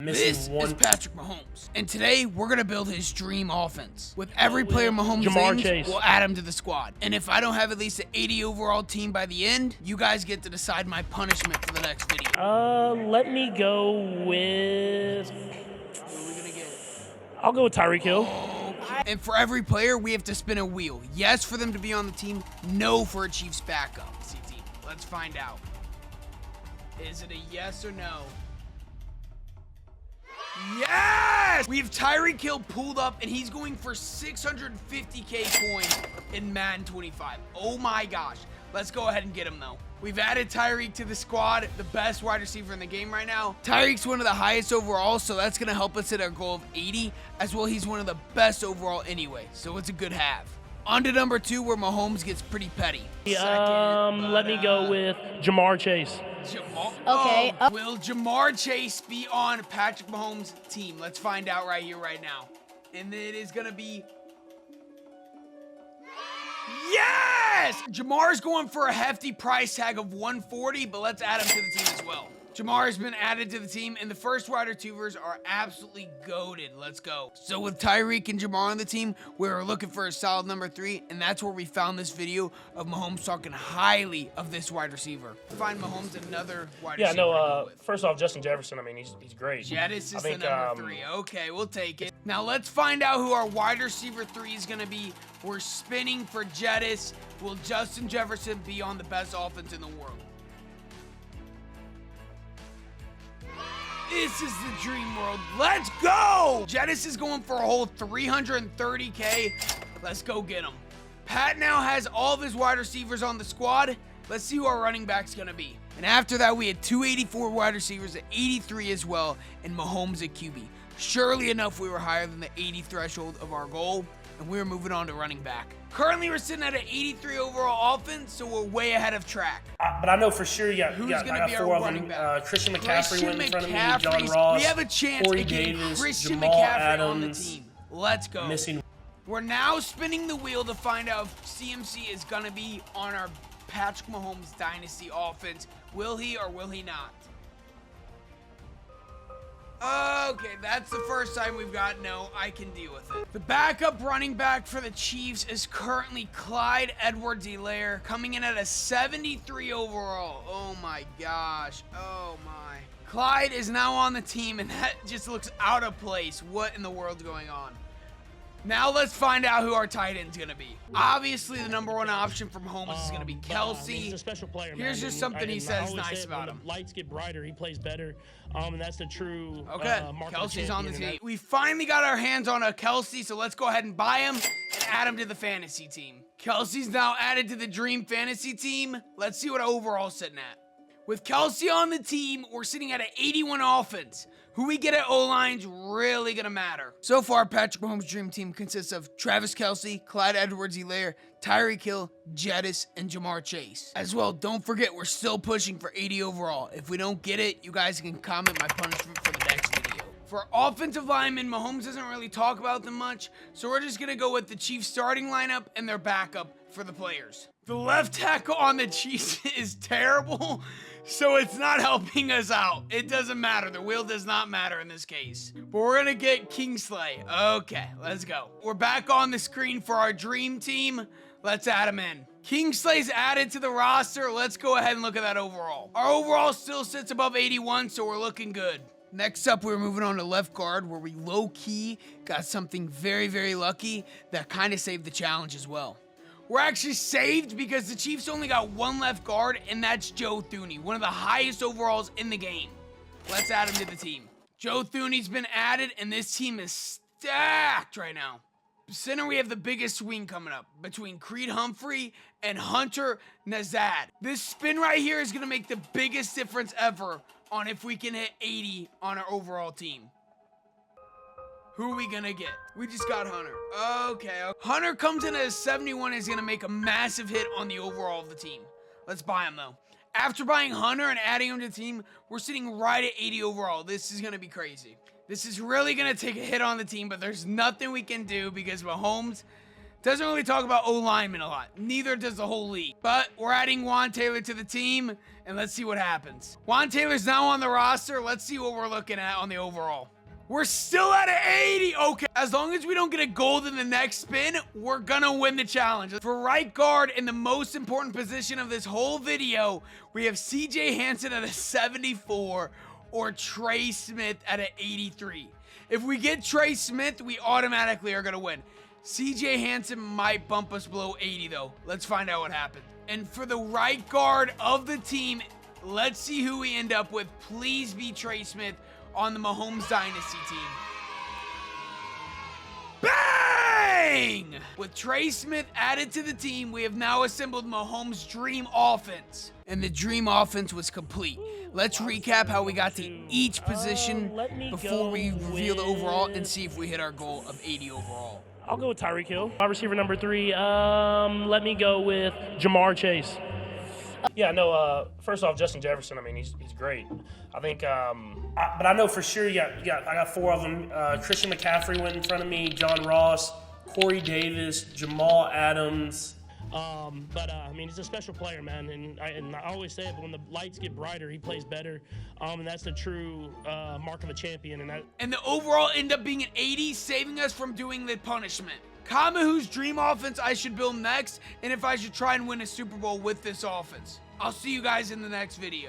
This is Patrick Mahomes, and today we're going to build his dream offense. With every player Mahomes names, we'll add him to the squad. And if I don't have at least an 80 overall team by the end, you guys get to decide my punishment for the next video. Let me go with... Who are we going to get? I'll go with Tyreek Hill. Okay. And for every player, we have to spin a wheel. Yes for them to be on the team, no for a Chiefs backup. CT, let's find out. Is it a yes or no? Yes! We have Tyreek Hill pulled up, and he's going for 650k coins in Madden 25. Oh my gosh. Let's go ahead and get him, though. We've added Tyreek to the squad, the best wide receiver in the game right now. Tyreek's one of the highest overall, so that's going to help us hit our goal of 80. As well, he's one of the best overall anyway, so it's a good have. On to number 2, where Mahomes gets pretty petty. Let me go with Jamar Chase. Okay. Will Jamar Chase be on Patrick Mahomes' team? Let's find out right here, right now. And it is going to be... Yes! Jamar's going for a hefty price tag of 140, but let's add him to the team as well. Jamar has been added to the team, and the first wide receivers are absolutely goated. Let's go. So with Tyreek and Jamar on the team, we're looking for a solid number 3, and that's where we found this video of Mahomes talking highly of this wide receiver. Find Mahomes another wide receiver. Yeah, no, first off, Justin Jefferson, I mean, he's great. Jettis is the number 3. Okay, we'll take it. Now let's find out who our wide receiver 3 is going to be. We're spinning for Jettis. Will Justin Jefferson be on the best offense in the world? This is the dream world. Let's go! Jettis is going for a whole 330k. Let's go get him. Pat now has all of his wide receivers on the squad. Let's see who our running back's gonna be. And after that, we had 284 wide receivers at 83 as well, and Mahomes at QB. Surely enough, we were higher than the 80 threshold of our goal, and we were moving on to running back. Currently, we're sitting at an 83 overall offense, so we're way ahead of track. But I know for sure you got Who's going to be our running back? Christian McCaffrey went in front of me, John We Ross, have a chance Corey of getting Davis, Christian Jamal McCaffrey Adams, on the team. Let's go. Missing. We're now spinning the wheel to find out if CMC is going to be on our Patrick Mahomes dynasty offense. Will he or will he not? Okay, that's the first time we've got no. I can deal with it. The backup running back for the Chiefs is currently Clyde Edwards-Helaire, coming in at a 73 overall. Oh my gosh. Oh my. Clyde is now on the team, and that just looks out of place. What in the world's going on? Now let's find out who our tight end's going to be. Obviously, the number 1 option from Mahomes is going to be Kelce. He's a special player, Here's just something he says nice about him. Lights get brighter, he plays better, and that's the true mark of Kelce's on the team. We finally got our hands on a Kelce, so let's go ahead and buy him and add him to the fantasy team. Kelce's now added to the Dream Fantasy team. Let's see what our overall's sitting at. With Kelce on the team, we're sitting at an 81 offense. Who we get at O-line's really gonna matter. So far, Patrick Mahomes' dream team consists of Travis Kelce, Clyde Edwards-Helaire, Tyreek Hill, Jettis, and Jamar Chase. As well, don't forget, we're still pushing for 80 overall. If we don't get it, you guys can comment my punishment for the next video. For offensive linemen, Mahomes doesn't really talk about them much, so we're just gonna go with the Chiefs starting lineup and their backup for the players. The left tackle on the Chiefs is terrible, so it's not helping us out. It doesn't matter. The wheel does not matter in this case. But we're going to get Kingsley. Okay, let's go. We're back on the screen for our dream team. Let's add him in. Kingsley's added to the roster. Let's go ahead and look at that overall. Our overall still sits above 81, so we're looking good. Next up, we're moving on to left guard, where we low-key got something very, very lucky that kind of saved the challenge as well. We're actually saved because the Chiefs only got 1 left guard, and that's Joe Thuney, one of the highest overalls in the game. Let's add him to the team. Joe Thuney's been added, and this team is stacked right now. Center, we have the biggest swing coming up between Creed Humphrey and Hunter Nazad. This spin right here is going to make the biggest difference ever on if we can hit 80 on our overall team. Who are we gonna get? We just got Hunter. Okay. Hunter comes in at a 71 and is gonna make a massive hit on the overall of the team. Let's buy him though. After buying Hunter and adding him to the team, we're sitting right at 80 overall. This is gonna be crazy. This is really gonna take a hit on the team, but there's nothing we can do because Mahomes Doesn't really talk about O-linemen a lot. Neither does the whole league. But we're adding Juan Taylor to the team, and let's see what happens. Juan Taylor's now on the roster. Let's see what we're looking at on the overall. We're still at an 80. Okay, as long as we don't get a gold in the next spin, we're gonna win the challenge. For right guard, in the most important position of this whole video, we have CJ Hansen at a 74 or Trey Smith at an 83. If we get Trey Smith, we automatically are gonna win. CJ Hansen might bump us below 80 though. Let's find out what happens. And for the right guard of the team, let's see who we end up with. Please be Trey Smith on the Mahomes Dynasty team. Bang! With Trey Smith added to the team, we have now assembled Mahomes' dream offense. And the dream offense was complete. Let's recap how we got to each position before we reveal the overall and see if we hit our goal of 80 overall. I'll go with Tyreek Hill. Wide receiver number 3, let me go with Jamar Chase. Yeah, no, first off, Justin Jefferson, I mean, he's great. I think, but I know for sure I got 4 of them. Christian McCaffrey went in front of me, John Ross, Corey Davis, Jamal Adams. I mean, he's a special player, man, and I always say it, but when the lights get brighter, he plays better, and that's the true mark of a champion. And the overall end up being an 80, saving us from doing the punishment. Comment whose dream offense I should build next, and if I should try and win a Super Bowl with this offense. I'll see you guys in the next video.